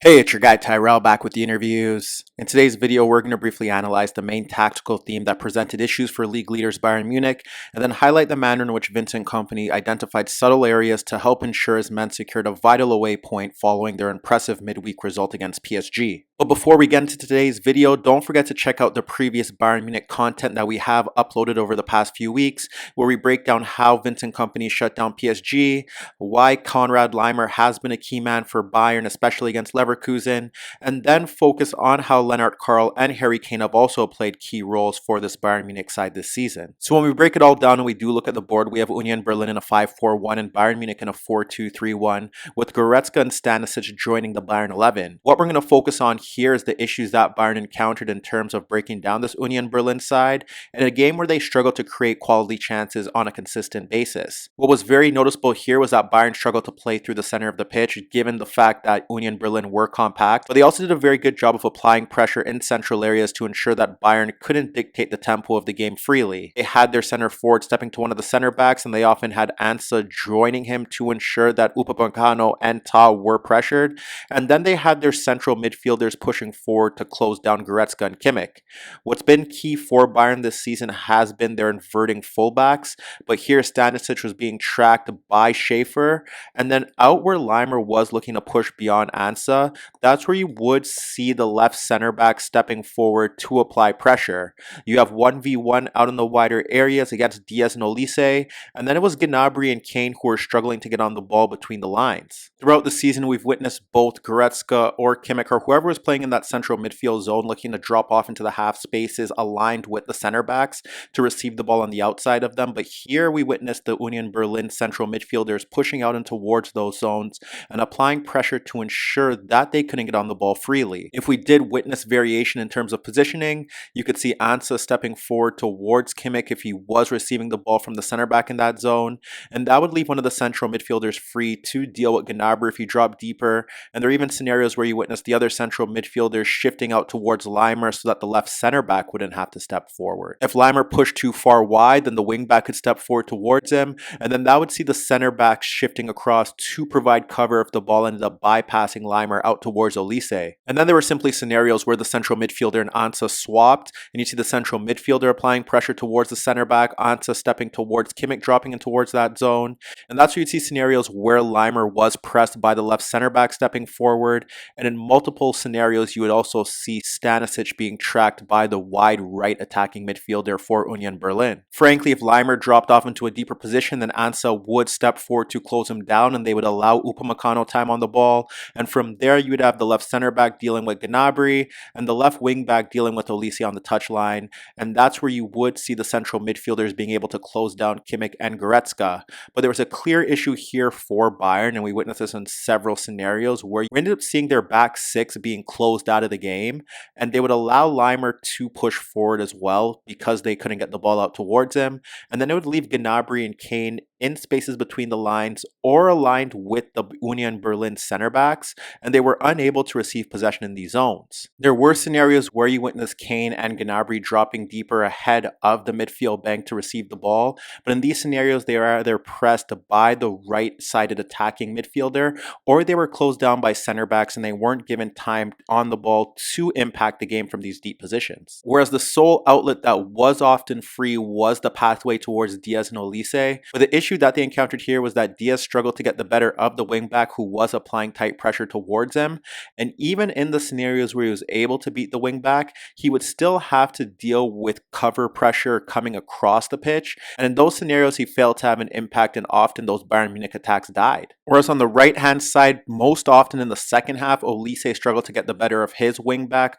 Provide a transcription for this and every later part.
Hey, it's your guy Tyrrell back with the interviews. In today's video, we're going to briefly analyze the main tactical theme that presented issues for league leaders Bayern Munich, and then highlight the manner in which Vincent Kompany identified subtle areas to help ensure his men secured a vital away point following their impressive midweek result against PSG. But before we get into today's video, don't forget to check out the previous Bayern Munich content that we have uploaded over the past few weeks, where we break down how Vincent Kompany shut down PSG, why Konrad Laimer has been a key man for Bayern, especially against Leverkusen, and then focus on how Lennart Karl and Harry Kane have also played key roles for this Bayern Munich side this season. So when we break it all down and we do look at the board, we have Union Berlin in a 5-4-1 and Bayern Munich in a 4-2-3-1, with Goretzka and Stanisic joining the Bayern 11. What we're going to focus on here is the issues that Bayern encountered in terms of breaking down this Union Berlin side in a game where they struggled to create quality chances on a consistent basis. What was very noticeable here was that Bayern struggled to play through the center of the pitch, given the fact that Union Berlin were compact, but they also did a very good job of applying pressure in central areas to ensure that Bayern couldn't dictate the tempo of the game freely. They had their center forward stepping to one of the center backs, and they often had Ansa joining him to ensure that Upamecano and Ta were pressured, and then they had their central midfielders pushing forward to close down Goretzka and Kimmich. What's been key for Bayern this season has been their inverting fullbacks, but here Stanisic was being tracked by Schaefer, and then out where Laimer was looking to push beyond Ansa, that's where you would see the left center back stepping forward to apply pressure. You have 1v1 out in the wider areas against Diaz and Olise, and then it was Gnabry and Kane who were struggling to get on the ball between the lines. Throughout the season, we've witnessed both Goretzka or Kimmich or whoever was playing in that central midfield zone looking to drop off into the half spaces aligned with the center backs to receive the ball on the outside of them, but here we witnessed the Union Berlin central midfielders pushing out and towards those zones and applying pressure to ensure that they couldn't get on the ball freely. If we did witness variation in terms of positioning, you could see Ansa stepping forward towards Kimmich if he was receiving the ball from the center back in that zone, and that would leave one of the central midfielders free to deal with Gnabry if he dropped deeper, and there are even scenarios where you witness the other central midfielders shifting out towards Laimer so that the left center back wouldn't have to step forward. If Laimer pushed too far wide, then the wing back could step forward towards him, and then that would see the center back shifting across to provide cover if the ball ended up bypassing Laimer out towards Olise. And then there were simply scenarios where the central midfielder and Ansa swapped, and you see the central midfielder applying pressure towards the center back, Ansa stepping towards Kimmich, dropping in towards that zone, and that's where you'd see scenarios where Laimer was pressed by the left center back stepping forward, and in multiple scenarios you would also see Stanisic being tracked by the wide right attacking midfielder for Union Berlin. Frankly, if Laimer dropped off into a deeper position, then Ansa would step forward to close him down, and they would allow Upamecano time on the ball, and from there you would have the left center back dealing with Gnabry and the left wing back dealing with Olise on the touchline, and that's where you would see the central midfielders being able to close down Kimmich and Goretzka. But there was a clear issue here for Bayern, and we witnessed this in several scenarios where you ended up seeing their back six being closed out of the game, and they would allow Laimer to push forward as well because they couldn't get the ball out towards him, and then it would leave Gnabry and Kane in spaces between the lines or aligned with the Union Berlin center backs, and they were unable to receive possession in these zones. There were scenarios where you witnessed Kane and Gnabry dropping deeper ahead of the midfield bank to receive the ball, but in these scenarios they are either pressed by the right-sided attacking midfielder or they were closed down by center backs and they weren't given time on the ball to impact the game from these deep positions. Whereas the sole outlet that was often free was the pathway towards Diaz and Olise, but the issue that they encountered here was that Diaz struggled to get the better of the wingback who was applying tight pressure towards him, and even in the scenarios where he was able to beat the wingback, he would still have to deal with cover pressure coming across the pitch, and in those scenarios he failed to have an impact and often those Bayern Munich attacks died. Whereas on the right hand side, most often in the second half, Olise struggled to get the better of his wingback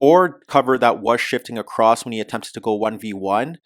or cover that was shifting across when he attempted to go 1v1.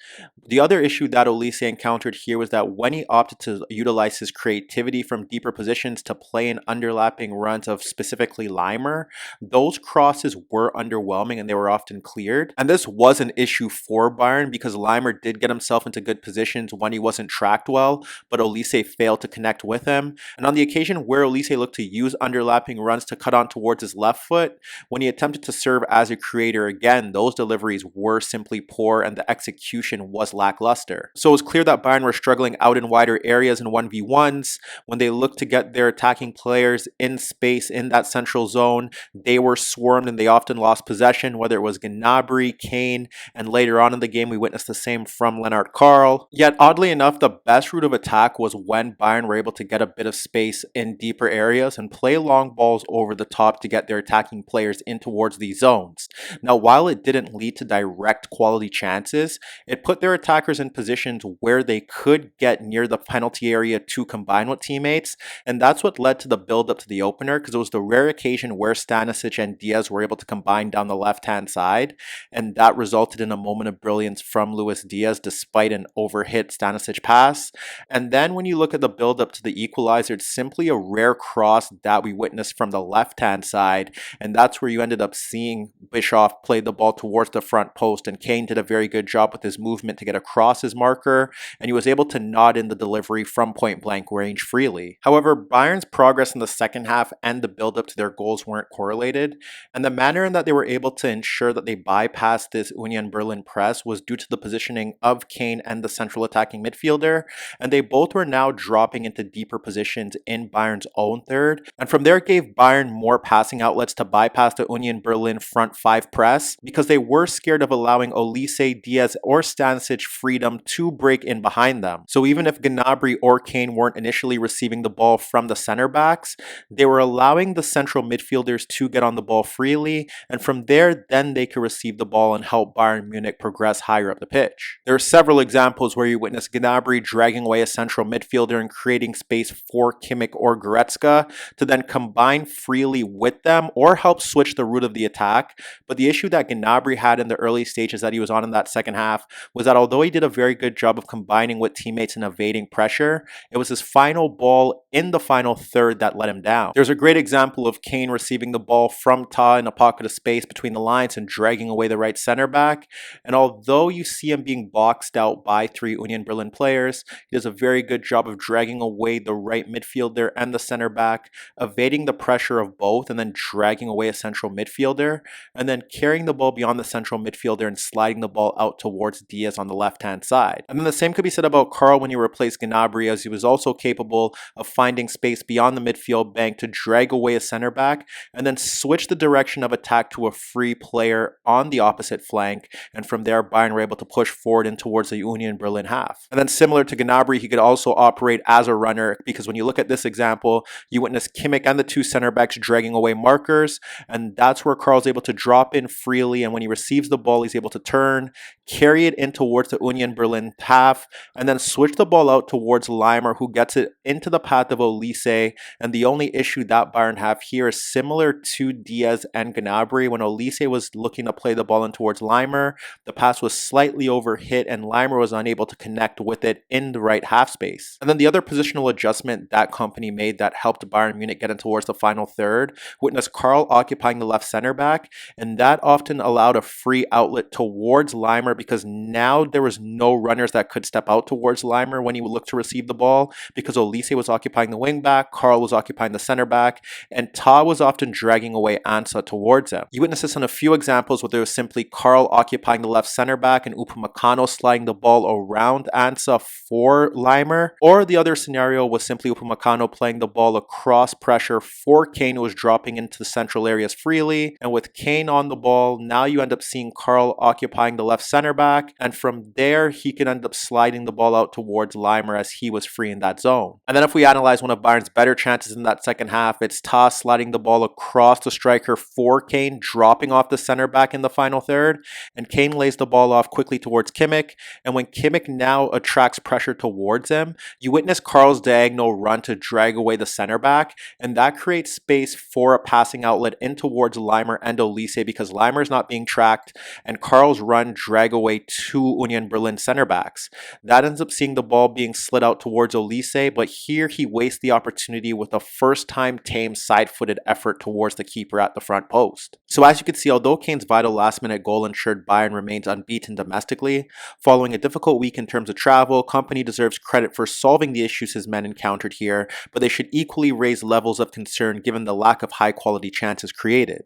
The other issue that Olise encountered here was that when he opted to utilize his creativity from deeper positions to play in underlapping runs of specifically Laimer, those crosses were underwhelming and they were often cleared. And this was an issue for Bayern because Laimer did get himself into good positions when he wasn't tracked well, but Olise failed to connect with him. And on the occasion where Olise looked to use underlapping runs to cut on towards his left foot, when he attempted to serve as a creator, again, those deliveries were simply poor and the execution was lackluster. So it was clear that Bayern were struggling out in wider areas in 1v1s. When they looked to get their attacking players in space in that central zone, they were swarmed and they often lost possession, whether it was Gnabry, Kane, and later on in the game we witnessed the same from Lennart Karl. Yet oddly enough, the best route of attack was when Bayern were able to get a bit of space in deeper areas and play long balls over the top to get their attacking players in towards these zones. Now, while it didn't lead to direct quality chances, it put their attackers in positions where they could get near the penalty area to combine with teammates, and that's what led to the build-up to the opener, because it was the rare occasion where Stanisic and Diaz were able to combine down the left-hand side, and that resulted in a moment of brilliance from Luis Diaz despite an overhit Stanisic pass. And then when you look at the build-up to the equalizer, it's simply a rare cross that we witnessed from the left-hand side, and that's where you ended up seeing Bischoff play the ball towards the front post, and Kane did a very good job with his movement to get across his marker, and he was able to nod in the delivery from point-blank range freely. However, Bayern's progress in the second half and the build-up to their goals weren't correlated, and the manner in that they were able to ensure that they bypassed this Union Berlin press was due to the positioning of Kane and the central attacking midfielder, and they both were now dropping into deeper positions in Bayern's own third, and from there it gave Bayern more passing outlets to bypass the Union Berlin front five press, because they were scared of allowing Olise, Diaz, or Stanisic freedom to break in behind them. So even if Gnabry or Kane weren't initially receiving the ball from the center backs, they were allowing the central midfielders to get on the ball freely, and from there then they could receive the ball and help Bayern Munich progress higher up the pitch. There are several examples where you witness Gnabry dragging away a central midfielder and creating space for Kimmich or Goretzka to then combine freely with them or help switch the route of the attack. But the issue that Gnabry had in the early stages that he was on in that second half was that although he did a very good job of combining with teammates and evading pressure, it was his final ball in the final third that let him down. There's a great example of Kane receiving the ball from Ta in a pocket of space between the lines and dragging away the right center back, and although you see him being boxed out by three Union Berlin players, he does a very good job of dragging away the right midfielder and the center back, evading the pressure of both, and then dragging away a central midfielder, and then carrying the ball beyond the central midfielder and sliding the ball out towards Diaz on the left-hand side. And then the same could be said about Karl when you replace Gnabry, as he was also capable of finding space beyond the midfield bank to drag away a center back and then switch the direction of attack to a free player on the opposite flank, and from there Bayern were able to push forward in towards the Union Berlin half. And then similar to Gnabry, he could also operate as a runner, because when you look at this example, you witness Kimmich and the two center backs dragging away markers, and that's where Karl's able to drop in freely, and when he receives the ball, he's able to turn, carry it in towards the Union Berlin half, and then switch the ball out towards Leimer, who gets it into the path of Olise. And the only issue that Bayern have here is similar to Diaz and Gnabry. When Olise was looking to play the ball in towards Leimer, the pass was slightly overhit and Leimer was unable to connect with it in the right half space. And then the other positional adjustment that Kompany made that helped Bayern Munich get in towards the final third, witnessed Karl occupying the left center back, and that often allowed a free outlet towards Leimer, because now there was no runners that could step out towards Leimer when he would look to receive the ball, because Olise was occupying the wing back, Karl was occupying the center back, and Ta was often dragging away Ansa towards him. You witness this in a few examples where there was simply Karl occupying the left center back and Upamecano sliding the ball around Ansa for Leimer, or the other scenario was simply Upamecano playing the ball across pressure for Kane, who was dropping into the central areas freely, and with Kane on the ball, now you end up seeing Karl occupying the left center back, and from there he can end up sliding the ball out towards Leimer as he was free in that zone. And then if we analyze one of Bayern's better chances in that second half, it's Ta sliding the ball across the striker for Kane, dropping off the center back in the final third, and Kane lays the ball off quickly towards Kimmich, and when Kimmich now attracts pressure towards him, you witness Karl's diagonal run to drag away the center back, and that creates space for a passing outlet in towards Leimer and Olise, because Leimer is not being tracked, and Karl's run drag away two Union Berlin center backs. That ends up seeing the ball being slid out towards Olise, but here he wastes the opportunity with a first-time tame side-footed effort towards the keeper at the front post. So as you can see, although Kane's vital last-minute goal ensured Bayern remains unbeaten domestically, following a difficult week in terms of travel, Kompany deserves credit for solving the issues his men encountered here, but they should equally raise levels of concern given the lack of high-quality chances created.